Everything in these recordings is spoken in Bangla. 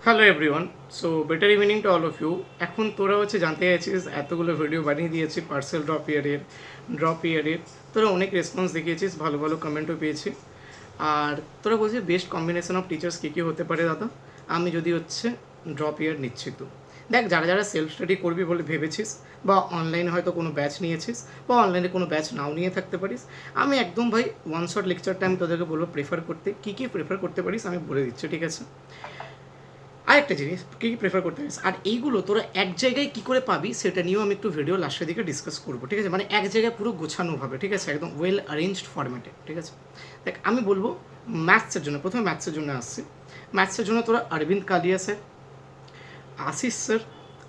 Hello everyone, so better evening to all of you. এখন তোরা হচ্ছে জানতে চাইছিস, এতগুলো ভিডিও বানিয়ে দিয়েছি পার্সেল ড্রপ ইয়ারের। তোরা অনেক রেসপন্স দেখিয়েছিস, ভালো ভালো কমেন্টও পেয়েছি। আর তোরা বলছিস বেস্ট কম্বিনেশন অফ টিচার্স কী কী হতে পারে দাদা। আমি যদি হচ্ছে ড্রপ ইয়ার নিচ্ছি, তো দেখ, যারা যারা সেলফ স্টাডি করবি বলে ভেবেছিস, বা অনলাইনে হয়তো কোনো ব্যাচ নিয়েছিস, বা অনলাইনে কোনো ব্যাচ নাও নিয়ে থাকতে পারিস, আমি একদম ভাই ওয়ান শট লেকচারটা আমি তোদেরকে বলবো প্রেফার করতে। কী কী প্রেফার করতে পারিস আমি বলে দিচ্ছি, ঠিক আছে? আরেকটা জিনিস, কী কী প্রেফার করতে পারিস, আর এইগুলো তোরা এক জায়গায় কী করে পাবি সেটা নিয়েও আমি একটু ভিডিও লাস্টের দিকে ডিসকাস করবো, ঠিক আছে? মানে এক জায়গায় পুরো গোছানোভাবে, ঠিক আছে, একদম ওয়েল অ্যারেঞ্জড ফরম্যাটে, ঠিক আছে? দেখ, আমি বলবো ম্যাথসের জন্য, প্রথমে ম্যাথসের জন্য আসছি। ম্যাথসের জন্য তোরা অরবিন্দ কালিয়া স্যার, আশিস স্যার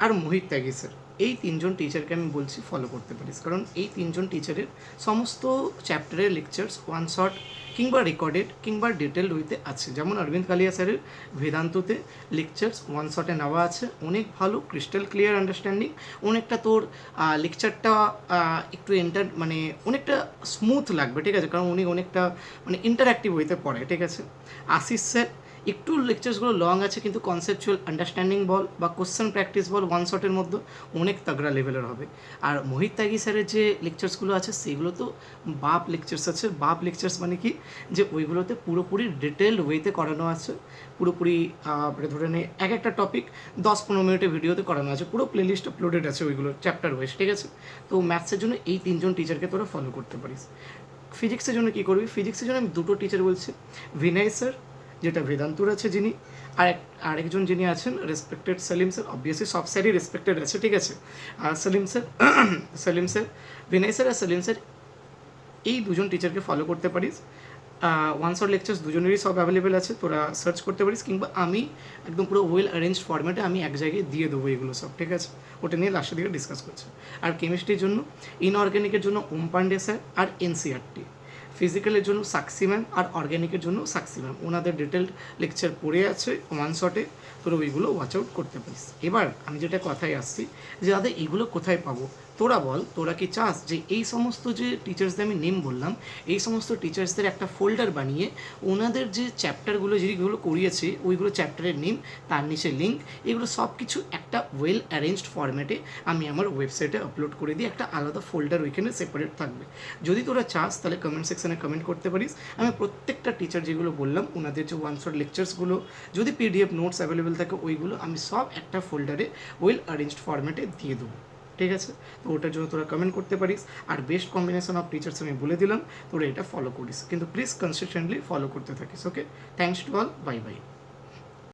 আর মোহিত ত্যাগী স্যার, এই তিনজন টিচারকে আমি বলছি ফলো করতে পারিস। কারণ এই তিনজন টিচারের সমস্ত চ্যাপ্টারের লেকচার্স ওয়ান শট কিংবা রেকর্ডেড কিংবা ডিটেলড ওইতে আছে। যেমন অরবিন্দ কালিয়া স্যারের বেদান্ততে লেকচার্স ওয়ান শটে নেওয়া আছে, অনেক ভালো, ক্রিস্টাল ক্লিয়ার আন্ডারস্ট্যান্ডিং, অনেকটা তোর লেকচারটা একটু মানে অনেকটা স্মুথ লাগবে, ঠিক আছে? কারণ উনি অনেকটা মানে ইন্টারঅ্যাক্টিভ ওইতে পড়ে, ঠিক আছে? আশিস স্যার একটু লেকচার্সগুলো লং আছে, কিন্তু কনসেপচুয়াল আন্ডারস্ট্যান্ডিং বল বা কোশ্চেন প্র্যাকটিস বল ওয়ান শটের মধ্যে অনেক তাগড়া লেভেলের হবে। আর মোহিত ত্যাগী স্যারের যে লেকচার্সগুলো আছে সেগুলো তো বাপ লেকচার্স আছে। বাপ লেকচার্স মানে কি, যে ওইগুলোতে পুরোপুরি ডিটেলড ওয়েতে করানো আছে, পুরোপুরি ধরে নে এক একটা টপিক 10-15 মিনিটের ভিডিওতে করানো আছে, পুরো প্লেলিস্ট আপলোডেড আছে ওইগুলো চ্যাপ্টার ওয়াইজ, ঠিক আছে? তো ম্যাথসের জন্য এই তিনজন টিচারকে তোরা ফলো করতে পারিস। ফিজিক্সের জন্য কী করবি? ফিজিক্সের জন্য আমি দুটো টিচার বলছি, বিনয় স্যার যেটা বেদান্তুর আছে যিনি, আর আরেকজন যিনি আছেন রেসপেক্টেড সেলিম স্যার। অবভিয়াসলি সব স্যারই রেসপেক্টেড আছে, ঠিক আছে? আর সেলিম স্যার সেলিম স্যার, বিনয় স্যার আর সেলিম স্যার, এই দুজন টিচারকে ফলো করতে পারিস। ওয়ান শট লেকচার্স দুজনেরই সব অ্যাভেলেবেল আছে, তোরা সার্চ করতে পারিস, কিংবা আমি একদম পুরো ওয়েল অ্যারেঞ্জ ফরম্যাটে আমি এক জায়গায় দিয়ে দেবো এগুলো সব, ঠিক আছে? ওটা নিয়ে লাস্টের দিকে ডিসকাস করছে। আর কেমিস্ট্রির জন্য ইনঅর্গ্যানিকের জন্য ওম পান্ডে স্যার আর এনসিআরটি, ফিজিক্যালের জন্য সাক্ষী ম্যাম, আর অর্গ্যানিকের জন্য সাক্ষী ম্যাম, ওনাদের ডিটেলড লেকচার পড়ে আছে ওয়ান শটে, তোরা ওইগুলো ওয়াচ আউট করতে পারিস। এবার আমি যেটা কথায় আসছি, যে দাদা এইগুলো কোথায় পাবো, তোরা বল, তোরা কি চাস যে এই সমস্ত যে টিচার্সদের আমি নেম বললাম, এই সমস্ত টিচার্সদের একটা ফোল্ডার বানিয়ে ওনাদের যে চ্যাপ্টারগুলো যেগুলো করিয়েছে ওইগুলো চ্যাপ্টারের নেম, তার নিচে লিঙ্ক, এগুলো সব কিছু একটা ওয়েল অ্যারেঞ্জড ফরম্যাটে আমি আমার ওয়েবসাইটে আপলোড করে দিই, একটা আলাদা ফোল্ডার ওইখানে সেপারেট থাকবে। যদি তোরা চাস তাহলে কমেন্ট সেকশনে কমেন্ট করতে পারিস, আমি প্রত্যেকটা টিচার যেগুলো বললাম ওনাদের যে ওয়ান শট লেকচার্সগুলো, যদি পিডিএফ নোটস অ্যাভেলেবেল থাকে ওইগুলো আমি সব একটা ফোল্ডারে ওয়েল অ্যারেঞ্জড ফরম্যাটে দিয়ে দেবো, ঠিক আছে? তো ওটার জন্য তোরা কমেন্ট করতে পারিস। আর বেস্ট কম্বিনেশন অফ টিচার্স আমি বলে দিলাম, তোরা এটা ফলো করিস, কিন্তু প্লিজ কনসিস্টেন্টলি ফলো করতে থাকিস। Okay, thanks to all, bye by.